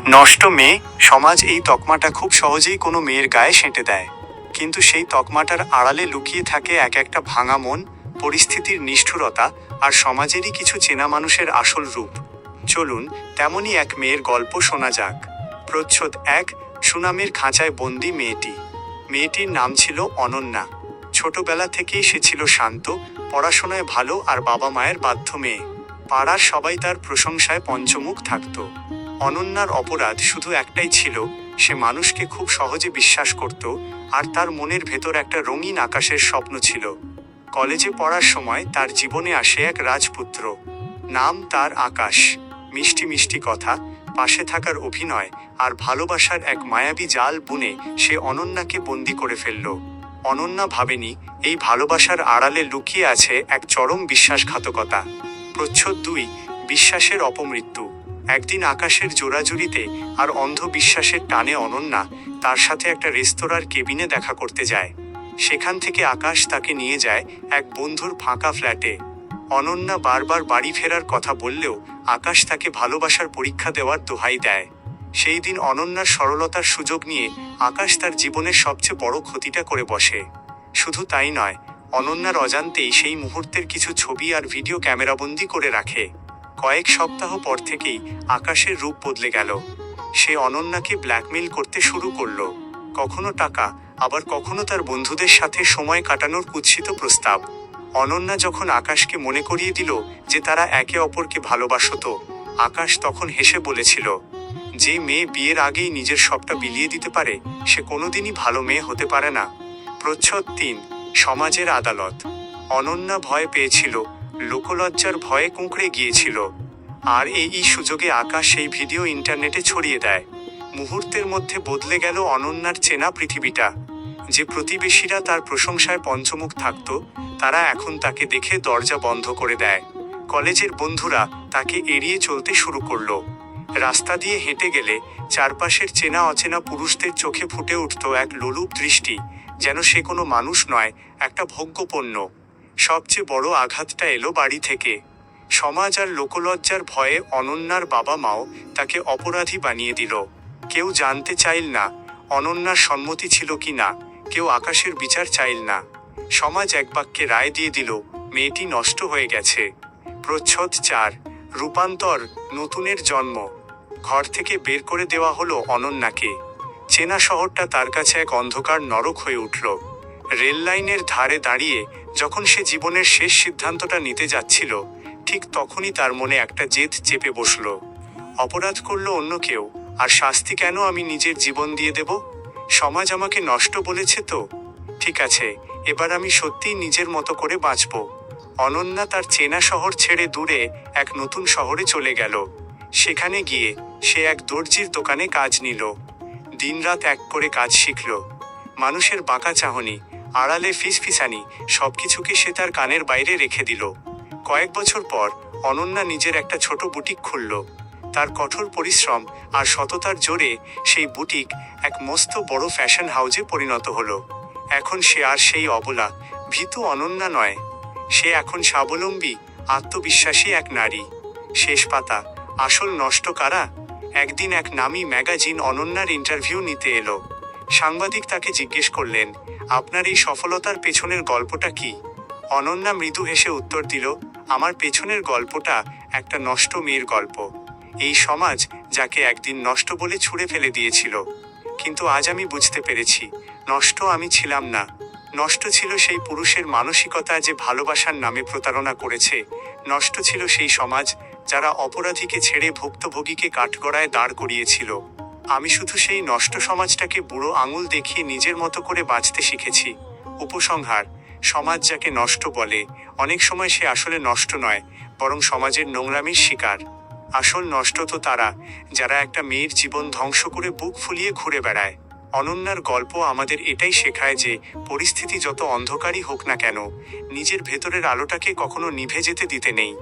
নষ্ট মেয়ে। সমাজ এই তকমাটা খুব সহজেই কোনো মেয়ের গায়ে সেঁটে দেয়, কিন্তু সেই তকমাটার আড়ালে লুকিয়ে থাকে এক একটা ভাঙা মন, পরিস্থিতির নিষ্ঠুরতা, আর সমাজেরই কিছু চেনা মানুষের আসল রূপ। চলুন তেমনই এক মেয়ের গল্প শোনা যাক। প্রচ্ছদ 1। সুনামের খাঁচায় বন্দি মেয়েটি। মেয়েটির নাম ছিল অনন্যা। ছোটবেলা থেকেই সে ছিল শান্ত, পড়াশোনায় ভালো আর বাবা মায়ের বাধ্য মেয়ে। পাড়ার সবাই তার প্রশংসায় পঞ্চমুখ থাকত। অনন্যার অপরাধ শুধু একটাই ছিল, সে মানুষকে খুব সহজে বিশ্বাস করত, আর তার মনের ভেতর একটা রঙিন আকাশের স্বপ্ন ছিল। কলেজে পড়ার সময় তার জীবনে আসে এক রাজপুত্র। নাম তার আকাশ। মিষ্টি মিষ্টি কথা, পাশে থাকার অভিনয় আর ভালোবাসার এক মায়াবী জাল বুনে সে অনন্যাকে বন্দি করে ফেলল। অনন্যা ভাবেনি এই ভালোবাসার আড়ালে লুকিয়ে আছে এক চরম বিশ্বাসঘাতকতা। প্রচ্ছদ 2। বিশ্বাসের অপমৃত্যু। একদিন আকাশের জোড়াজুড়িতে আর অন্ধবিশ্বাসের টানে অনন্যা তার সাথে একটা রেস্তোরাঁর কেবিনে দেখা করতে যায়। সেখান থেকে আকাশ তাকে নিয়ে যায় এক বন্ধুর ফাঁকা ফ্ল্যাটে। অনন্যা বারবার বাড়ি ফেরার কথা বললেও আকাশ তাকে ভালোবাসার পরীক্ষা দেওয়ার দোহাই দেয়। সেই দিন অনন্যার সরলতার সুযোগ নিয়ে আকাশ তার জীবনের সবচেয়ে বড় ক্ষতিটা করে বসে। শুধু তাই নয়, অনন্যার অজান্তেই সেই মুহূর্তের কিছু ছবি আর ভিডিও ক্যামেরাবন্দি করে রাখে। কয়েক সপ্তাহ পর থেকেই আকাশের রূপ বদলে গেল। সে অনন্যাকে ব্ল্যাকমেইল করতে শুরু করলো। কখনো টাকা, আবার কখনো তার বন্ধুদের সাথে সময় কাটানোর কুৎসিত প্রস্তাব। অনন্যা যখন আকাশকে মনে করিয়ে দিল যে তারা একে অপরকে ভালোবাসতো, আকাশ তখন হেসে বলেছিল, যে মেয়ে বিয়ের আগেই নিজের সবটা বিলিয়ে দিতে পারে সে কোনোদিনই ভালো মেয়ে হতে পারে না। প্রচ্ছদ 3। সমাজের আদালত। অনন্যা ভয় পেয়েছিল, লোকলজ্জার ভয়ে কুঁকড়ে গিয়েছিল। আর এই সুযোগে আকাশ সেই ভিডিও ইন্টারনেটে ছড়িয়ে দেয়। মুহূর্তের মধ্যে বদলে গেল অনন্যার চেনা পৃথিবীটা। যে প্রতিবেশীরা তার প্রশংসায় পঞ্চমুখ থাকত, তারা এখন তাকে দেখে দরজা বন্ধ করে দেয়। কলেজের বন্ধুরা তাকে এড়িয়ে চলতে শুরু করলো। রাস্তা দিয়ে হেঁটে গেলে চারপাশের চেনা অচেনা পুরুষদের চোখে ফুটে উঠত এক লোলুপ দৃষ্টি, যেন সে কোনো মানুষ নয়, একটা ভোগ্যপণ্য। সবচেয়ে বড় আঘাতটা এলো বাড়ি থেকে। সমাজ আর লোকলজ্জার ভয়ে অনন্যার বাবা মাও তাকে অপরাধী বানিয়ে দিল। কেউ জানতে চাইল না অনন্যার সম্মতি ছিল কি না, কেউ আকাশের বিচার চাইল না। সমাজ এক বাক্যে রায় দিয়ে দিল, মেয়েটি নষ্ট হয়ে গেছে। প্রচ্ছদ 4। রূপান্তর, নতুনের জন্ম। ঘর থেকে বের করে দেওয়া হলো অনন্যাকে। চেনা শহরটা তার কাছে এক অন্ধকার নরক হয়ে উঠল। রেল লাইনের ধারে দাঁড়িয়ে যখন সে জীবনের শেষ সিদ্ধান্তটা নিতে যাচ্ছিল, ঠিক তখনই তার মনে একটা জেদ চেপে বসল। অপরাধ করলো অন্য কেউ, আর শাস্তি কেন আমি নিজের জীবন দিয়ে দেব? সমাজ আমাকে নষ্ট বলেছে তো, ঠিক আছে, এবার আমি সত্যিই নিজের মতো করে বাঁচব। অনন্যা তার চেনা শহর ছেড়ে দূরে এক নতুন শহরে চলে গেল। সেখানে গিয়ে সে এক দর্জির দোকানে কাজ নিল। দিনরাত এক করে কাজ শিখল। মানুষের বাঁকা চাহনি, আড়ালে ফিসফিসানি, সবকিছুকে সে তার কানের বাইরে রেখে দিল। কয়েক বছর পর অনন্যা নিজের একটা ছোট বুটিক খুলল। তার কঠোর পরিশ্রম আর সততার জোরে সেই বুটিক এক মস্ত বড় ফ্যাশন হাউজে পরিণত হলো। এখন সে আর সেই অবলা, ভীতু অনন্যা নয়। সে এখন স্বাবলম্বী, আত্মবিশ্বাসী এক নারী। শেষ পাতা। আসল নষ্ট কারা? একদিন এক নামী ম্যাগাজিন অনন্যার ইন্টারভিউ নিতে এলো। সাংবাদিক তাকে জিজ্ঞেস করলেন, আপনার এই সফলতার পেছনের গল্পটা কি? অনন্যা মৃদু হেসে উত্তর দিল, আমার পেছনের গল্পটা একটা নষ্ট মেয়ের গল্প। এই সমাজ যাকে একদিন নষ্ট বলে ছুঁড়ে ফেলে দিয়েছিল, কিন্তু আজ আমি বুঝতে পেরেছি, নষ্ট আমি ছিলাম না। নষ্ট ছিল সেই পুরুষের মানসিকতা যে ভালোবাসার নামে প্রতারণা করেছে। নষ্ট ছিল সেই সমাজ যারা অপরাধীকে ছেড়ে ভুক্তভোগীকে কাঠগড়ায় দাঁড় করিয়েছিল। আমি শুধু সেই নষ্ট সমাজটাকে বুড়ো আঙুল দেখিয়ে নিজের মতো করে বাঁচতে শিখেছি। উপসংহার, সমাজ যাকে নষ্ট বলে, অনেক সময় সে আসলে নষ্ট নয়, বরং সমাজের নোংরামির শিকার। আসল নষ্ট তো তারা, যারা একটা মেয়ের জীবন ধ্বংস করে বুক ফুলিয়ে ঘুরে বেড়ায়। অনন্যার গল্প আমাদের এটাই শেখায় যে পরিস্থিতি যত অন্ধকারই হোক না কেন, নিজের ভেতরের আলোটাকে কখনো নিভে যেতে দিতে নেই।